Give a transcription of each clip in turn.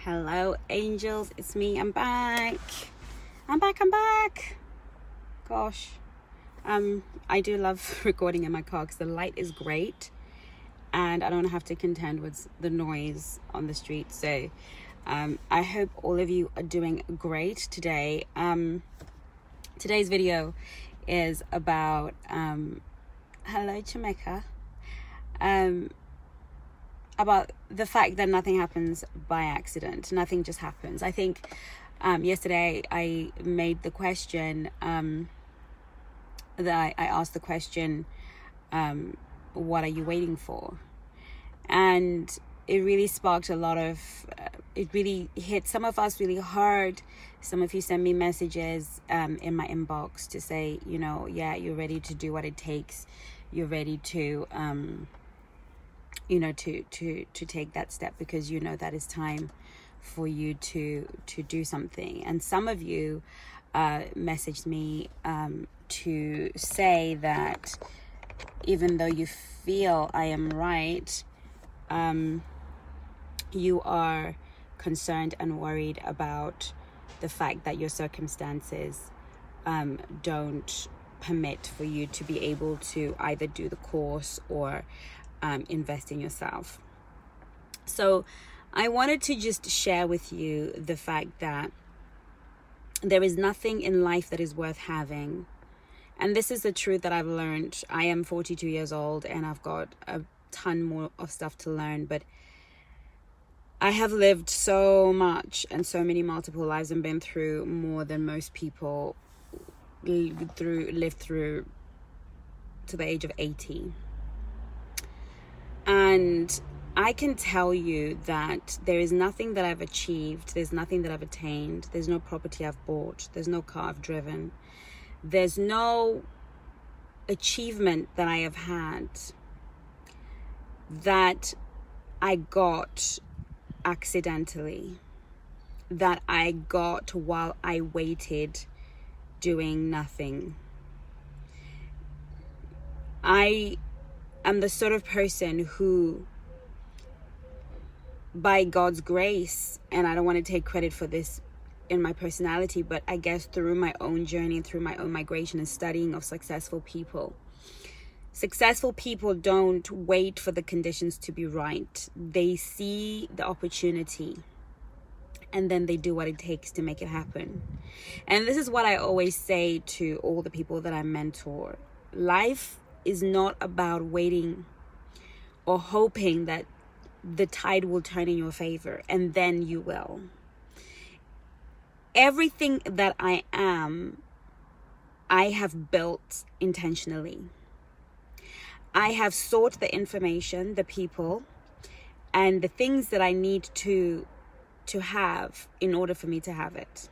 Hello, angels. It's me. I'm back. I'm back. Gosh. I do love recording in my car because the light is great and I don't have to contend with the noise on the street. So I hope all of you are doing great today. Today's video is about hello, Chemeka. About the fact that nothing happens by accident. Nothing just happens. I think yesterday I made the question that I asked the question, what are you waiting for? And it really sparked a lot of, it really hit some of us really hard. Some of you sent me messages in my inbox to say, yeah, you're ready to do what it takes. You're ready to, to take that step because that is time for you to do something. And some of you messaged me to say that even though you feel I am right, you are concerned and worried about the fact that your circumstances don't permit for you to be able to either do the course or invest in yourself. So I wanted to just share with you the fact that there is nothing in life that is worth having. And this is the truth that I've learned. I am 42 years old and I've got a ton more of stuff to learn, but I have lived so much and so many multiple lives and been through more than most people lived through to the age of 80. And I can tell you that there is nothing that I've achieved. There's nothing that I've attained. There's no property I've bought. There's no car I've driven. There's no achievement that I have had that I got accidentally, that I got while I waited doing nothing. I'm the sort of person who, by God's grace, and I don't want to take credit for this in my personality, but I guess through my own journey and through my own migration and studying of successful people don't wait for the conditions to be right. They see the opportunity and then they do what it takes to make it happen. And this is what I always say to all the people that I mentor. Life is not about waiting or hoping that the tide will turn in your favor and then you will. Everything that I am, I have built intentionally. I have sought the information, the people, and the things that I need to have in order for me to have it.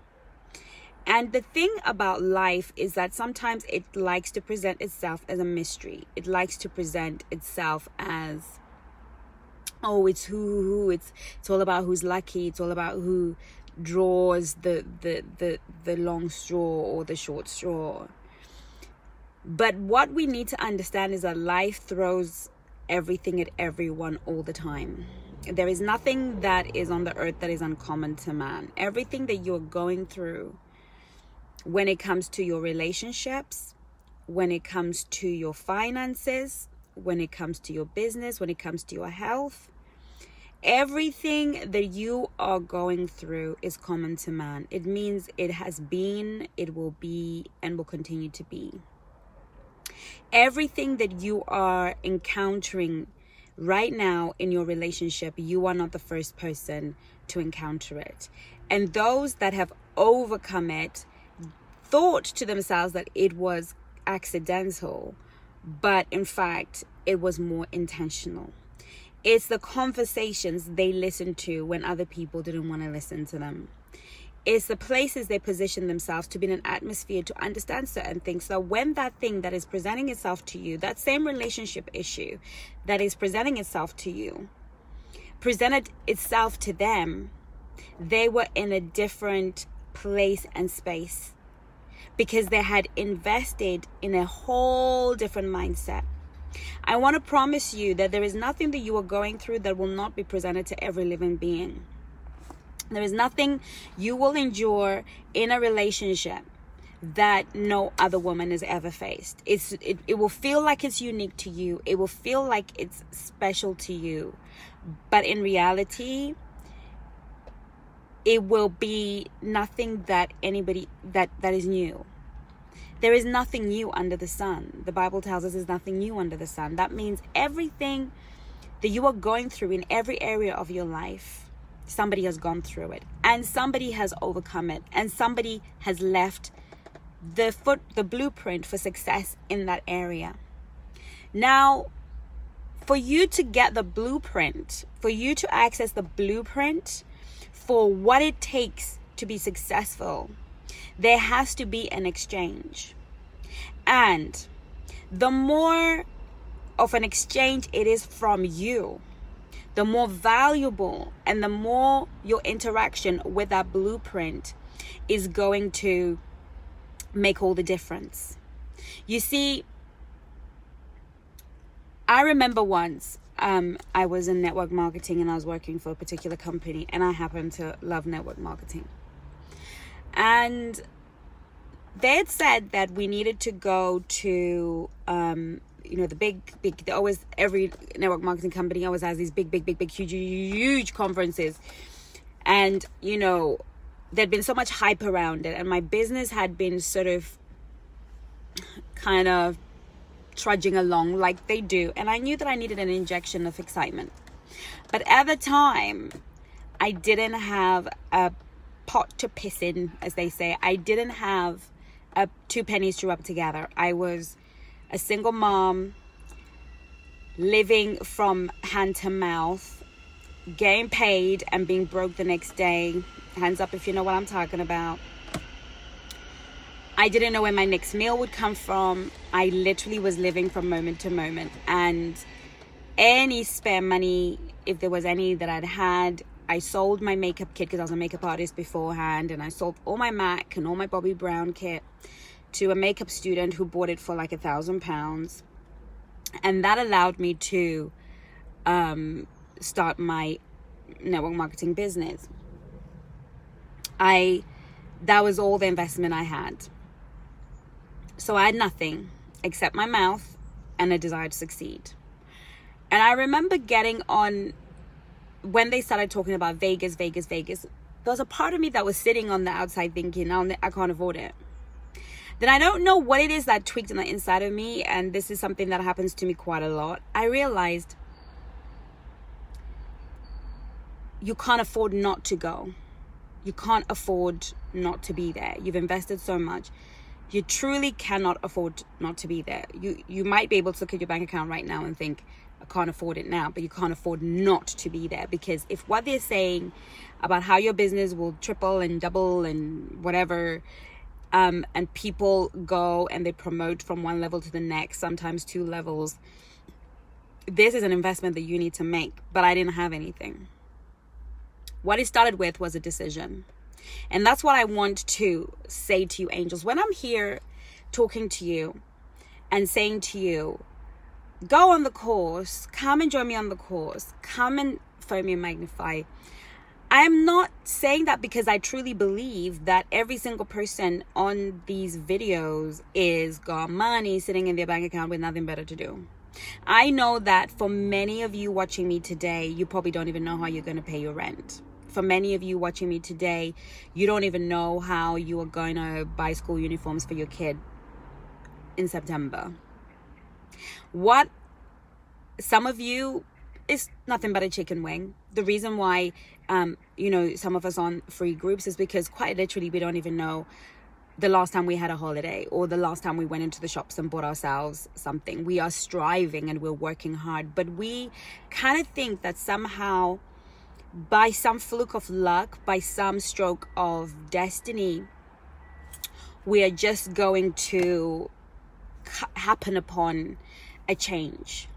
And the thing about life is that sometimes it likes to present itself as a mystery. It likes to present itself as, oh, it's who. It's all about who's lucky. It's all about who draws the long straw or the short straw. But what we need to understand is that life throws everything at everyone all the time. There is nothing that is on the earth that is uncommon to man. Everything that you're going through, when it comes to your relationships, when it comes to your finances, when it comes to your business, when it comes to your health, everything that you are going through is common to man. It means it has been, it will be, and will continue to be. Everything that you are encountering right now in your relationship, you are not the first person to encounter it. And those that have overcome it thought to themselves that it was accidental, but in fact, it was more intentional. It's the conversations they listened to when other people didn't want to listen to them. It's the places they position themselves to be in an atmosphere to understand certain things. So when that thing that is presenting itself to you, that same relationship issue that is presenting itself to you, presented itself to them, they were in a different place and space because they had invested in a whole different mindset. I want to promise you that there is nothing that you are going through that will not be presented to every living being. There is nothing you will endure in a relationship that no other woman has ever faced. It will feel like it's unique to you. It will feel like it's special to you. But in reality, it will be nothing that anybody that is new. There is nothing new under the sun. The Bible tells us there's nothing new under the sun. That means everything that you are going through in every area of your life, somebody has gone through it, and somebody has overcome it, and somebody has left the blueprint for success in that area. Now, for you to get the blueprint, for you to access the blueprint for what it takes to be successful, there has to be an exchange. And the more of an exchange it is from you, the more valuable and the more your interaction with that blueprint is going to make all the difference. You see, I remember once I was in network marketing and I was working for a particular company, and I happen to love network marketing. And they had said that we needed to go to, the big, they always, every network marketing company always has these big, huge conferences. And, there'd been so much hype around it. And my business had been sort of kind of trudging along like they do. And I knew that I needed an injection of excitement. But at the time, I didn't have a pot to piss in, as they say. I didn't have two pennies to rub together. I was a single mom, living from hand to mouth, getting paid and being broke the next day. Hands up if you know what I'm talking about. I didn't know where my next meal would come from. I literally was living from moment to moment. And any spare money, if there was any that I'd had, I sold my makeup kit because I was a makeup artist beforehand. And I sold all my MAC and all my Bobbi Brown kit to a makeup student who bought it for like £1,000. And that allowed me to start my network marketing business. That was all the investment I had. So I had nothing except my mouth and a desire to succeed. And I remember getting on, when they started talking about Vegas, there was a part of me that was sitting on the outside thinking, I can't afford it. Then I don't know what it is that tweaked on the inside of me, and this is something that happens to me quite a lot. I realized you can't afford not to go. You can't afford not to be there. You've invested so much. You truly cannot afford not to be there. You might be able to look at your bank account right now and think, I can't afford it now, but you can't afford not to be there. Because if what they're saying about how your business will triple and double and whatever, and people go and they promote from one level to the next, sometimes 2 levels, this is an investment that you need to make. But I didn't have anything. What it started with was a decision. And that's what I want to say to you, angels. When I'm here talking to you and saying to you, go on the course, come and join me on the course, come and phone me and magnify. I'm not saying that because I truly believe that every single person on these videos is got money sitting in their bank account with nothing better to do. I know that for many of you watching me today, you probably don't even know how you're going to pay your rent. For many of you watching me today, you don't even know how you are going to buy school uniforms for your kid in September. What some of you is nothing but a chicken wing. The reason why, some of us on free groups is because quite literally we don't even know the last time we had a holiday or the last time we went into the shops and bought ourselves something. We are striving and we're working hard, but we kind of think that somehow by some fluke of luck, by some stroke of destiny, we are just going to happen upon a change.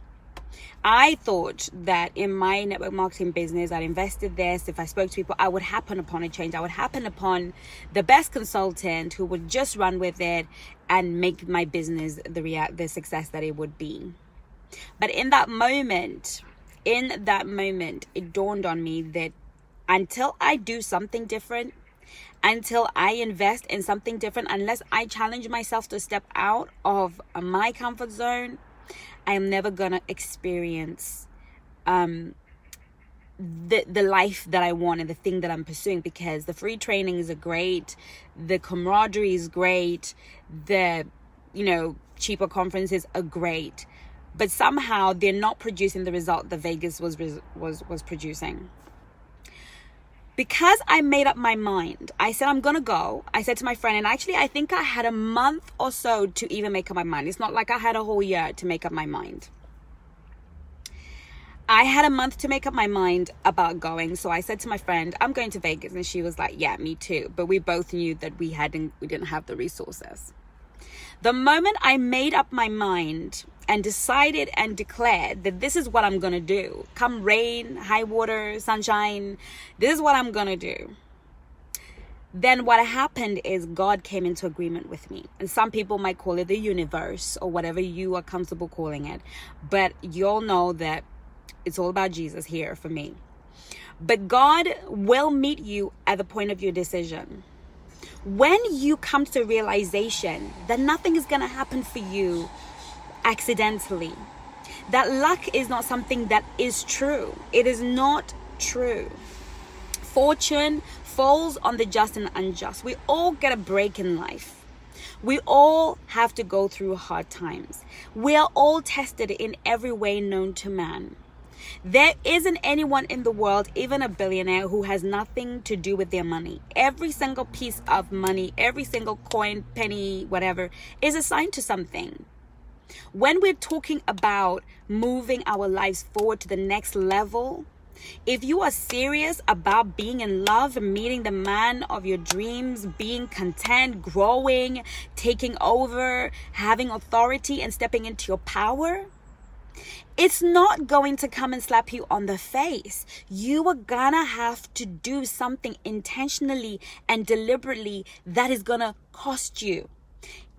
I thought that in my network marketing business, I'd invested this. If I spoke to people, I would happen upon a change. I would happen upon the best consultant who would just run with it and make my business the success that it would be. But in that moment, it dawned on me that until I do something different, until I invest in something different, unless I challenge myself to step out of my comfort zone, I am never going to experience the life that I want and the thing that I'm pursuing, because the free trainings are great, the camaraderie is great, the cheaper conferences are great, but somehow they're not producing the result that Vegas was producing. Because I made up my mind, I said I'm gonna go. I said to my friend, and actually I think I had a month or so to even make up my mind. It's not like I had a whole year to make up my mind. I had a month to make up my mind about going. So I said to my friend, I'm going to Vegas. And she was like, yeah, me too. But we both knew that we didn't have the resources. The moment I made up my mind and decided and declared that this is what I'm going to do, come rain, high water, sunshine, this is what I'm going to do, then what happened is God came into agreement with me. And some people might call it the universe or whatever you are comfortable calling it. But you'll know that it's all about Jesus here for me. But God will meet you at the point of your decision. When you come to realization that nothing is going to happen for you accidentally, that luck is not something that is true. It is not true. Fortune falls on the just and unjust. We all get a break in life. We all have to go through hard times. We are all tested in every way known to man. There isn't anyone in the world, even a billionaire, who has nothing to do with their money. Every single piece of money, every single coin, penny, whatever, is assigned to something. When we're talking about moving our lives forward to the next level, if you are serious about being in love, meeting the man of your dreams, being content, growing, taking over, having authority, and stepping into your power, it's not going to come and slap you on the face. You are gonna have to do something intentionally and deliberately that is gonna cost you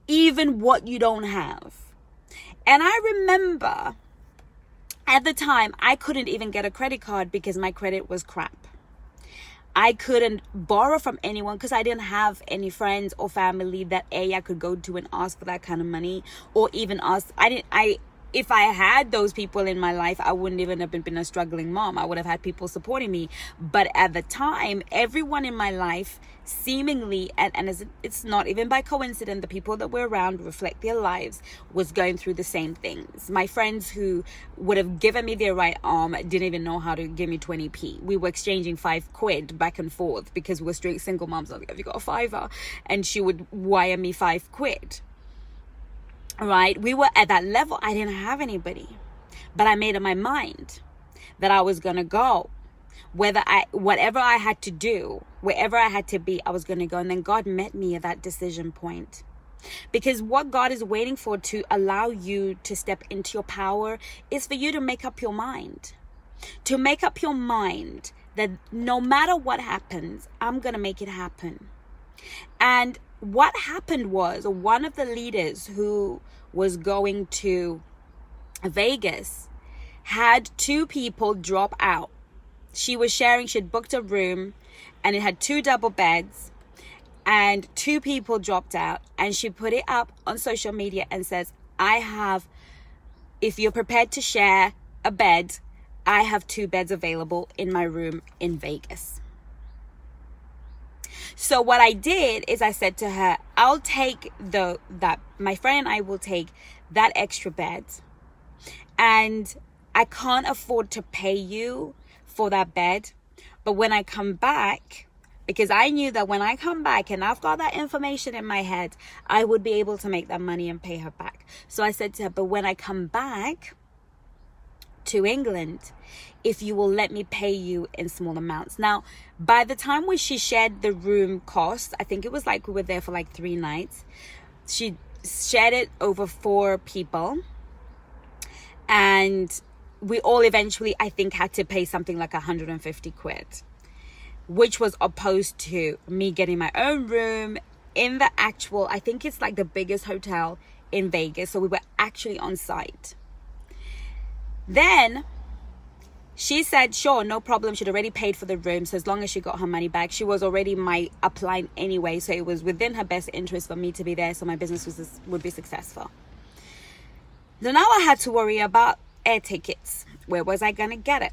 even what you don't have. And I remember at the time, I couldn't even get a credit card because my credit was crap. I couldn't borrow from anyone because I didn't have any friends or family that I could go to and ask for that kind of money, or even ask. If I had those people in my life, I wouldn't even have been a struggling mom. I would have had people supporting me. But at the time, everyone in my life seemingly, and it's not even by coincidence, the people that were around reflect their lives, was going through the same things. My friends who would have given me their right arm didn't even know how to give me 20p. We were exchanging £5 back and forth because we were straight single moms. I was like, have you got a fiver? And she would wire me £5. Right? We were at that level. I didn't have anybody, but I made up my mind that I was going to go. Whatever I had to do, wherever I had to be, I was going to go. And then God met me at that decision point. Because what God is waiting for to allow you to step into your power is for you to make up your mind. To make up your mind that no matter what happens, I'm going to make it happen. And what happened was, one of the leaders who was going to Vegas had 2 people drop out. She was sharing, she'd booked a room and it had 2 double beds, and 2 people dropped out, and she put it up on social media and says, if you're prepared to share a bed, I have 2 beds available in my room in Vegas. So what I did is I said to her, I'll take my friend and I will take that extra bed, and I can't afford to pay you for that bed. But when I come back, because I knew that when I come back and I've got that information in my head, I would be able to make that money and pay her back. So I said to her, but when I come back to England, if you will let me pay you in small amounts. Now, by the time when she shared the room cost, I think it was like we were there for like 3 nights. She shared it over 4 people. And we all eventually, I think, had to pay something like 150 quid, which was opposed to me getting my own room in the actual, I think it's like the biggest hotel in Vegas. So we were actually on site. Then She said, sure, no problem. She'd already paid for the room. So as long as she got her money back, she was already my upline anyway. So it was within her best interest for me to be there, so my business would be successful. So now I had to worry about air tickets. Where was I going to get it?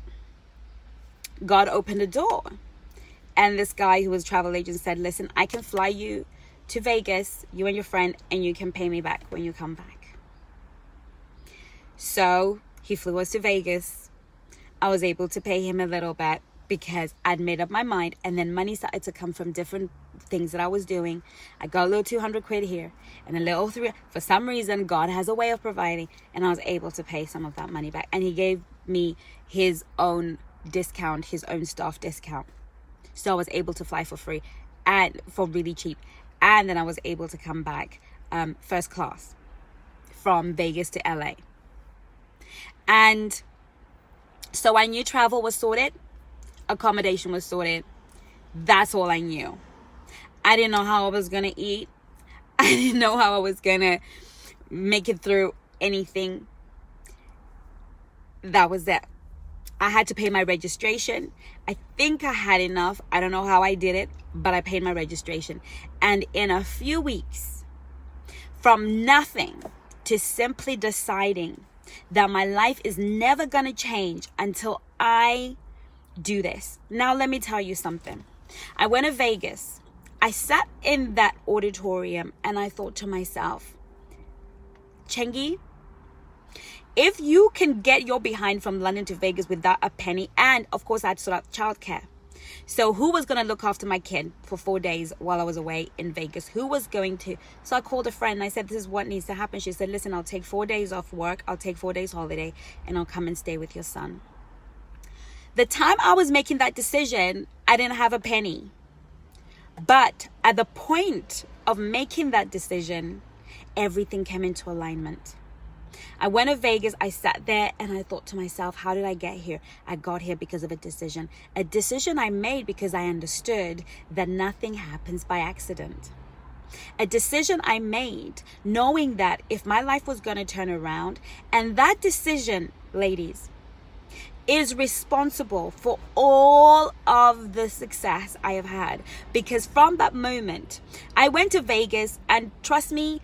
God opened the door. And this guy who was a travel agent said, listen, I can fly you to Vegas, you and your friend, and you can pay me back when you come back. So he flew us to Vegas. I was able to pay him a little bit because I'd made up my mind. And then money started to come from different things that I was doing. I got a little 200 quid here and a little 3. For some reason, God has a way of providing. And I was able to pay some of that money back. And he gave me his own discount, his own staff discount. So I was able to fly for free and for really cheap. And then I was able to come back first class from Vegas to LA. And so I knew travel was sorted. Accommodation was sorted. That's all I knew. I didn't know how I was going to eat. I didn't know how I was going to make it through anything. That was it. I had to pay my registration. I think I had enough. I don't know how I did it, but I paid my registration. And in a few weeks, from nothing to simply deciding that my life is never going to change until I do this. Now, let me tell you something. I went to Vegas. I sat in that auditorium and I thought to myself, Chengi, if you can get your behind from London to Vegas without a penny, and of course I had to sort out childcare. So who was going to look after my kid for 4 days while I was away in Vegas? Who was going to? So I called a friend and I said, this is what needs to happen. She said, listen, I'll take 4 days off work. I'll take 4 days holiday and I'll come and stay with your son. The time I was making that decision, I didn't have a penny. But at the point of making that decision, everything came into alignment. I went to Vegas, I sat there and I thought to myself, how did I get here? I got here because of a decision I made because I understood that nothing happens by accident. A decision I made knowing that if my life was going to turn around, and that decision, ladies, is responsible for all of the success I have had. Because from that moment, I went to Vegas, and trust me,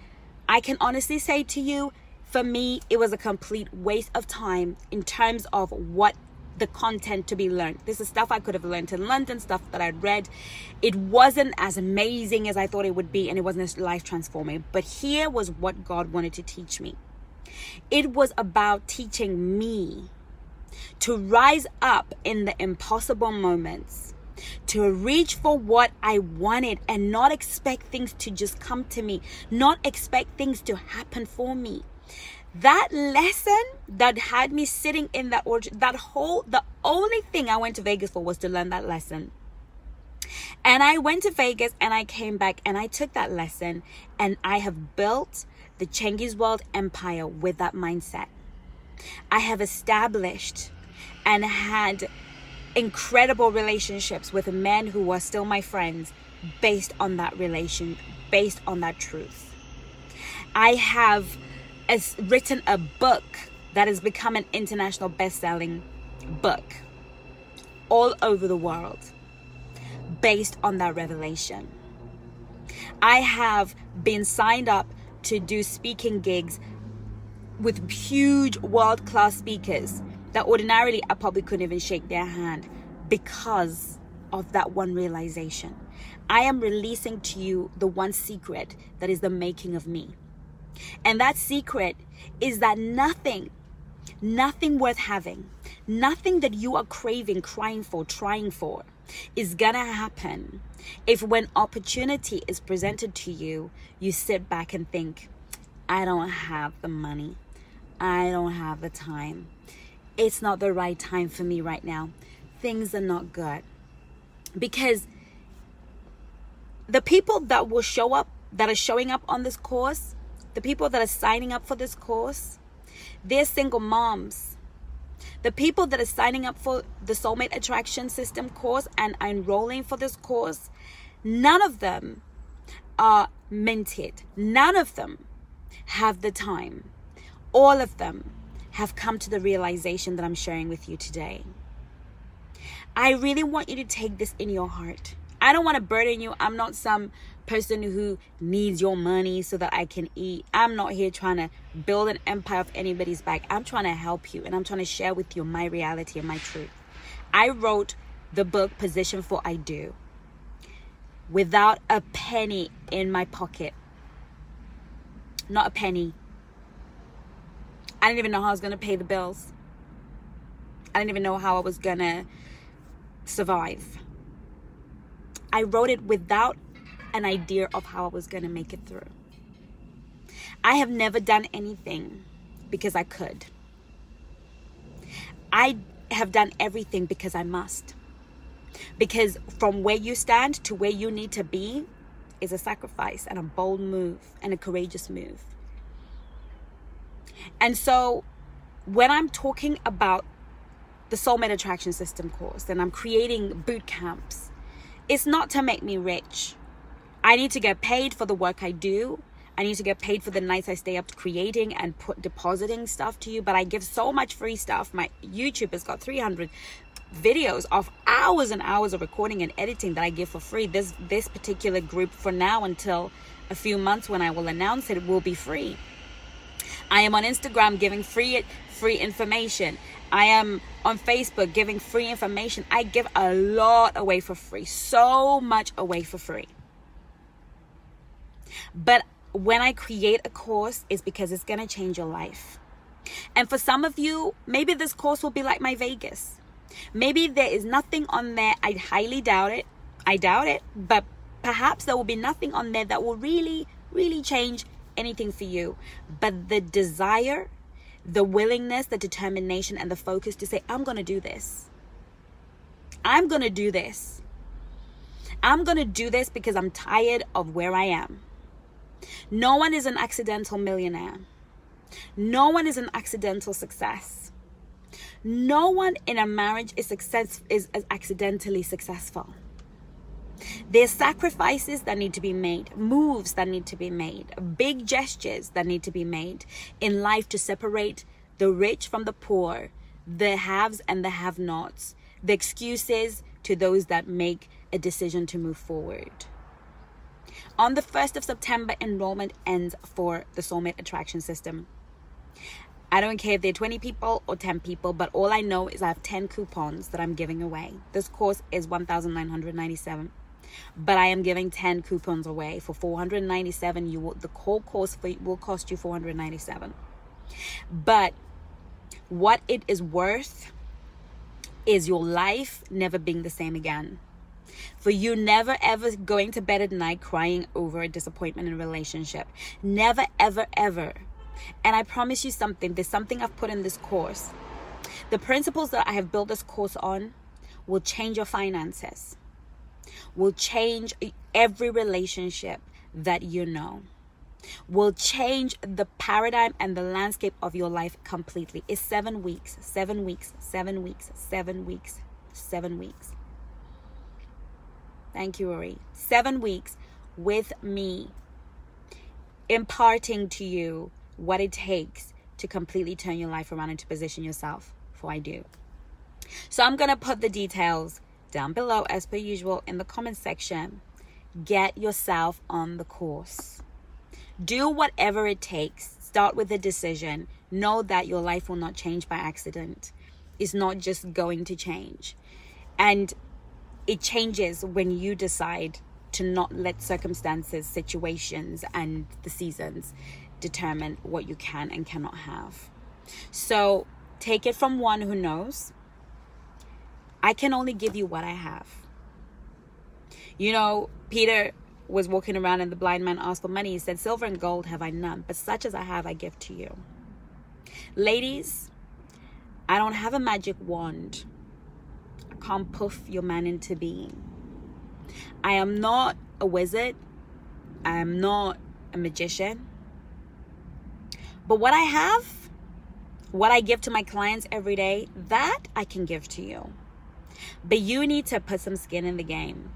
I can honestly say to you, for me, it was a complete waste of time in terms of what the content to be learned. This is stuff I could have learned in London, stuff that I'd read. It wasn't as amazing as I thought it would be, and it wasn't as life transforming. But here was what God wanted to teach me. It was about teaching me to rise up in the impossible moments, to reach for what I wanted and not expect things to just come to me, not expect things to happen for me. That lesson that had me sitting in that orchard, the only thing I went to Vegas for was to learn that lesson. And I went to Vegas and I came back and I took that lesson, and I have built the Chengi's World empire with that mindset. I have established and had incredible relationships with men who are still my friends based on that relation, based on that truth. I have written a book that has become an international best-selling book all over the world based on that revelation. I have been signed up to do speaking gigs with huge world-class speakers that ordinarily I probably couldn't even shake their hand because of that one realization. I am releasing to you the one secret that is the making of me. And that secret is that nothing worth having, nothing that you are craving, crying for, trying for, is gonna happen if when opportunity is presented to you, you sit back and think, I don't have the money. I don't have the time. It's not the right time for me right now. Things are not good. Because the people that will show up, that are showing up on this course, the people that are signing up for this course, they're single moms. The people that are signing up for the Soulmate Attraction System course and are enrolling for this course, none of them are minted. None of them have the time. All of them have come to the realization that I'm sharing with you today. I really want you to take this in your heart. I don't want to burden you. I'm not some person who needs your money so that I can eat. I'm not here trying to build an empire off anybody's back. I'm trying to help you, and I'm trying to share with you my reality and my truth. I wrote the book Position for I Do without a penny in my pocket. Not a penny. I didn't even know how I was going to pay the bills. I didn't even know how I was going to survive. I wrote it without an idea of how I was going to make it through. I have never done anything because I could. I have done everything because I must. Because from where you stand to where you need to be is a sacrifice and a bold move and a courageous move. And so when I'm talking about the Soulmate Attraction System course and I'm creating boot camps, it's not to make me rich. I need to get paid for the work I do. I need to get paid for the nights I stay up creating and depositing stuff to you. But I give so much free stuff. My YouTube has got 300 videos of hours and hours of recording and editing that I give for free. This particular group, for now until a few months when I will announce it, will be free. I am on Instagram giving free information. I am on Facebook giving free information. I give a lot away for free. So much away for free. But when I create a course, it's because it's going to change your life. And for some of you, maybe this course will be like my Vegas. Maybe there is nothing on there. I highly doubt it. I doubt it. But perhaps there will be nothing on there that will really, really change anything for you. But the desire, the willingness, the determination, and the focus to say, I'm going to do this. I'm going to do this. I'm going to do this because I'm tired of where I am. No one is an accidental millionaire. No one is an accidental success. No one in a marriage is accidentally successful. There's sacrifices that need to be made, moves that need to be made, big gestures that need to be made in life to separate the rich from the poor, the haves and the have-nots, the excuses to those that make a decision to move forward. On the 1st of September, enrollment ends for the Soulmate Attraction System. I don't care if they're 20 people or 10 people, but all I know is I have 10 coupons that I'm giving away. This course is $1,997, but I am giving 10 coupons away for $497. The whole course will cost you $497. But what it is worth is your life never being the same again. For you never ever going to bed at night crying over a disappointment in a relationship. Never, ever, ever. And I promise you something. There's something I've put in this course. The principles that I have built this course on will change your finances. Will change every relationship that you know. Will change the paradigm and the landscape of your life completely. It's 7 weeks, 7 weeks, 7 weeks, 7 weeks, 7 weeks. Thank you, Rory. 7 weeks with me, imparting to you what it takes to completely turn your life around and to position yourself for I do. So I'm going to put the details down below as per usual in the comment section. Get yourself on the course. Do whatever it takes. Start with a decision. Know that your life will not change by accident. It's not just going to change. And it changes when you decide to not let circumstances, situations, and the seasons determine what you can and cannot have. So take it from one who knows. I can only give you what I have. You know, Peter was walking around and the blind man asked for money. He said, silver and gold have I none, but such as I have, I give to you. Ladies, I don't have a magic wand. I can't poof your man into being. I am not a wizard. I am not a magician. But what I have, what I give to my clients every day, that I can give to you. But you need to put some skin in the game.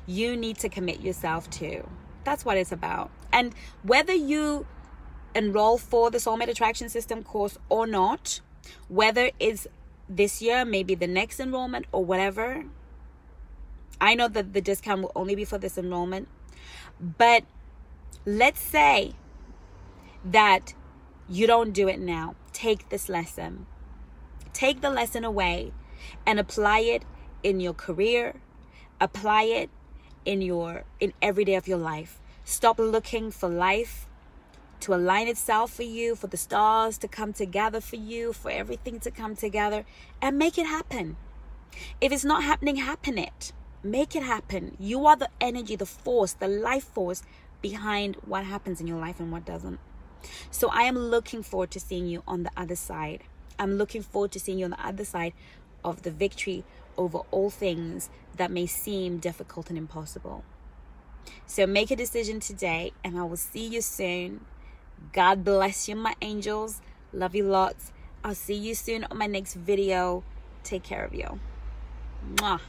You need to commit yourself to. That's what it's about. And whether you enroll for the Soulmate Attraction System course or not, whether it's this year, maybe the next enrollment or whatever. I know that the discount will only be for this enrollment, but let's say that you don't do it now. Take this lesson. Take the lesson away and apply it in your career. Apply it in every day of your life. Stop looking for life to align itself for you, for the stars to come together for you, for everything to come together, and make it happen. If it's not happening, happen it. Make it happen. You are the energy, the force, the life force behind what happens in your life and what doesn't. So I am looking forward to seeing you on the other side. I'm looking forward to seeing you on the other side of the victory over all things that may seem difficult and impossible. So make a decision today, and I will see you soon. God bless you, my angels. Love you lots. I'll see you soon on my next video. Take care of you. Mwah.